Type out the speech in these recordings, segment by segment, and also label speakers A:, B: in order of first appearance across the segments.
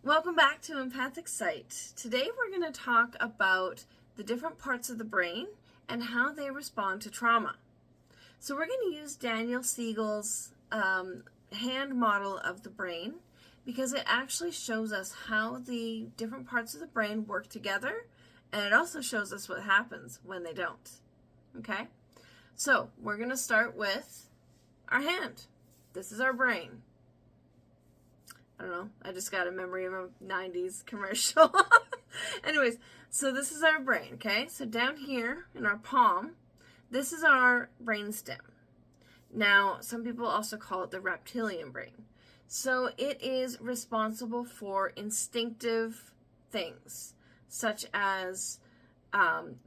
A: Welcome back to Empathic Sight. Today we're going to talk about the different parts of the brain and how they respond to trauma. So we're going to use Daniel Siegel's hand model of the brain because it actually shows us how the different parts of the brain work together, and it also shows us what happens when they don't. Okay? So we're going to start with our hand. This is our brain. I don't know, I just got a memory of a 90s commercial. Anyways, so this is our brain, okay? So down here in our palm, this is our brainstem. Now, some people also call it the reptilian brain. So it is responsible for instinctive things, such as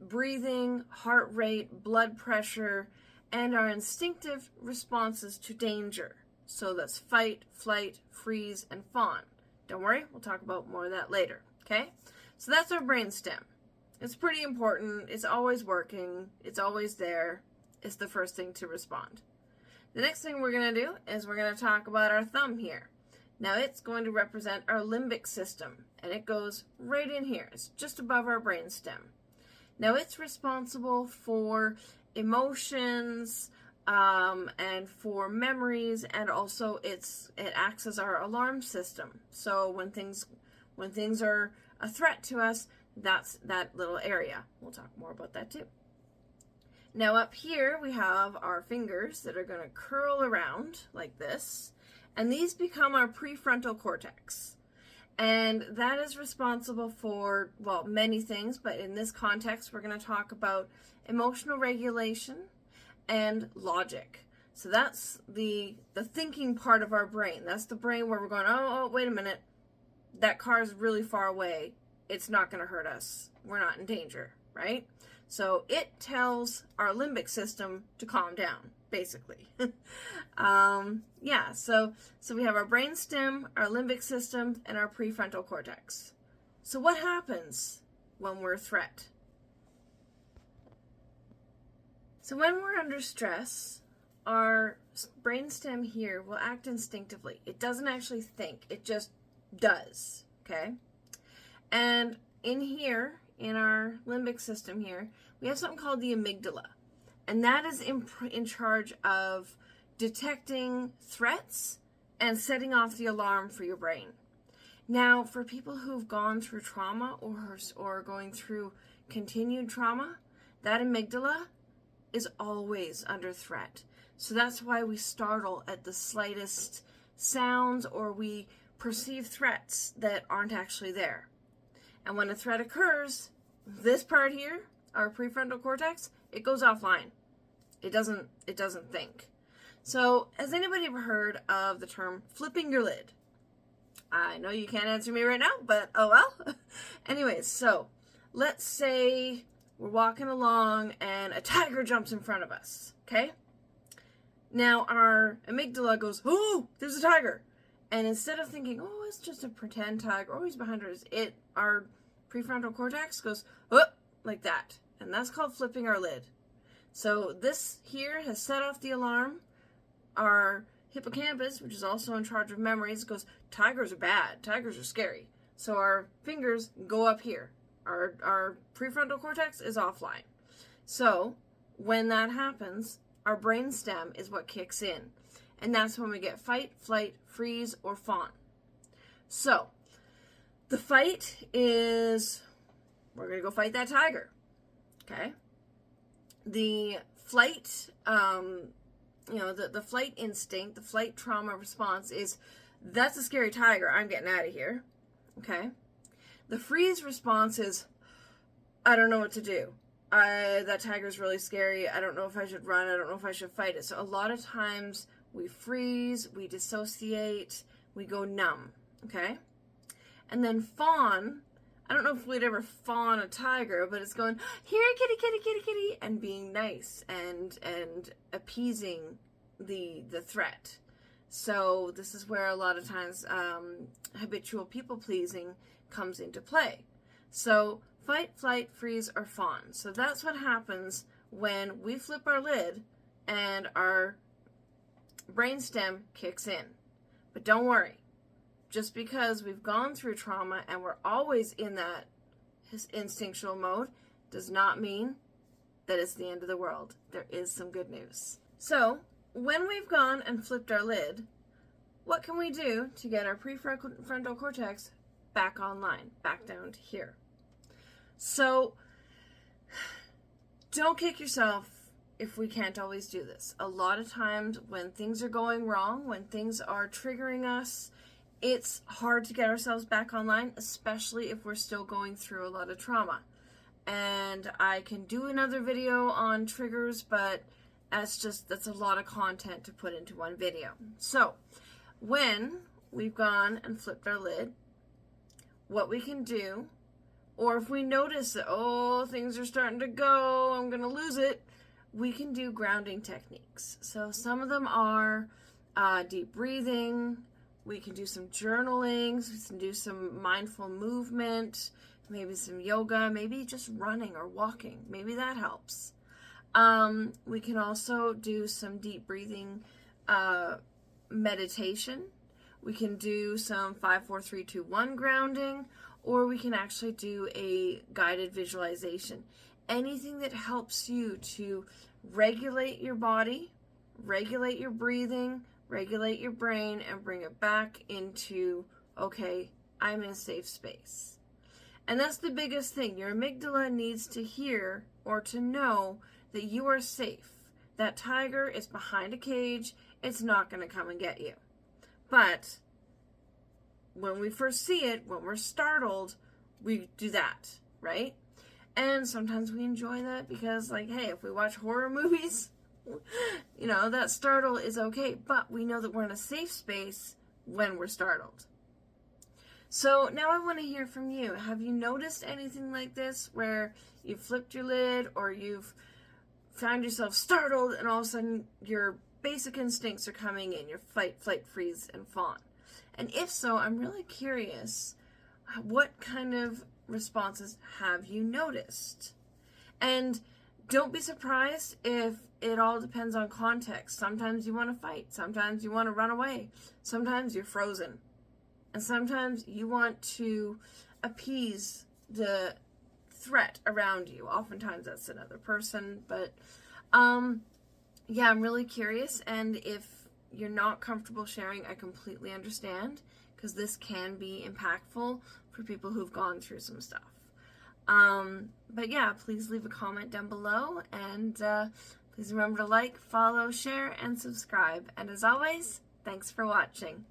A: breathing, heart rate, blood pressure, and our instinctive responses to danger. So that's fight, flight, freeze, and fawn. Don't worry, we'll talk about more of that later, okay? So that's our brainstem. It's pretty important. It's always working. It's always there. It's the first thing to respond. The next thing we're going to do is we're going to talk about our thumb here. Now it's going to represent our limbic system, and it goes right in here. It's just above our brainstem. Now it's responsible for emotions, and for memories, and also it acts as our alarm system. So when things are a threat to us, that's that little area. We'll talk more about that too. Now up here we have our fingers that are going to curl around like this, and these become our prefrontal cortex. And that is responsible for, well, many things, but in this context we're going to talk about emotional regulation and logic. So that's the thinking part of our brain. That's the brain where we're going, oh, wait a minute. That car is really far away. It's not going to hurt us. We're not in danger, right? So it tells our limbic system to calm down, basically. So we have our brainstem, our limbic system, and our prefrontal cortex. So what happens when we're a threat? So when we're under stress, our brainstem here will act instinctively. It doesn't actually think, it just does, okay? And in here, in our limbic system here, we have something called the amygdala. And that is in charge of detecting threats and setting off the alarm for your brain. Now, for people who've gone through trauma or going through continued trauma, that amygdala is always under threat. So that's why we startle at the slightest sounds, or we perceive threats that aren't actually there. And when a threat occurs, this part here, our prefrontal cortex, it goes offline. It doesn't think. So has anybody ever heard of the term flipping your lid? I know you can't answer me right now, but oh well. Anyways, so let's say we're walking along and a tiger jumps in front of us, okay? Now our amygdala goes, oh, there's a tiger. And instead of thinking, oh, it's just a pretend tiger, oh, he's behind us, our prefrontal cortex goes, oh, like that. And that's called flipping our lid. So this here has set off the alarm. Our hippocampus, which is also in charge of memories, goes, tigers are bad, tigers are scary. So our fingers go up here. Our prefrontal cortex is offline. So when that happens, our brainstem is what kicks in. And that's when we get fight, flight, freeze, or fawn. So the fight is, we're going to go fight that tiger. Okay? The flight, the flight instinct, the flight trauma response is, that's a scary tiger, I'm getting out of here. Okay? The freeze response is, I don't know what to do. That tiger's really scary. I don't know if I should run. I don't know if I should fight it. So a lot of times we freeze, we dissociate, we go numb. Okay? And then fawn, I don't know if we'd ever fawn a tiger, but it's going, here, kitty, kitty, kitty, kitty, and being nice and appeasing the threat. So this is where a lot of times habitual people pleasing comes into play. So fight, flight, freeze, or fawn. So that's what happens when we flip our lid and our brainstem kicks in. But don't worry. just because we've gone through trauma and we're always in that instinctual mode does not mean that it's the end of the world. There is some good news. So, when we've gone and flipped our lid, what can we do to get our prefrontal cortex back online, back down to here? So, don't kick yourself if we can't always do this. A lot of times when things are going wrong, when things are triggering us, it's hard to get ourselves back online, especially if we're still going through a lot of trauma. And I can do another video on triggers, but that's a lot of content to put into one video. So, when we've gone and flipped our lid, what we can do, or if we notice that, oh, things are starting to go, I'm going to lose it, we can do grounding techniques. So some of them are deep breathing. We can do some journaling. We can do some mindful movement, maybe some yoga, maybe just running or walking. Maybe that helps. We can also do some deep breathing meditation. We can do some 5, 4, 3, 2, 1 grounding, or we can actually do a guided visualization. Anything that helps you to regulate your body, regulate your breathing, regulate your brain, and bring it back into, okay, I'm in a safe space. And that's the biggest thing. Your amygdala needs to hear or to know that you are safe. That tiger is behind a cage. It's not going to come and get you. But when we first see it, when we're startled, we do that, right? And sometimes we enjoy that because, like, hey, if we watch horror movies, you know, that startle is okay. But we know that we're in a safe space when we're startled. So now I want to hear from you. Have you noticed anything like this where you've flipped your lid or you've found yourself startled and all of a sudden your basic instincts are coming in, your fight, flight, freeze, and fawn? And if so, I'm really curious, what kind of responses have you noticed? And don't be surprised if it all depends on context. Sometimes you want to fight. Sometimes you want to run away. Sometimes you're frozen. And sometimes you want to appease the threat around you. Oftentimes that's another person. But yeah, I'm really curious. And if you're not comfortable sharing, I completely understand, because this can be impactful for people who've gone through some stuff. But yeah, please leave a comment down below, and please remember to like, follow, share, and subscribe. And as always, thanks for watching.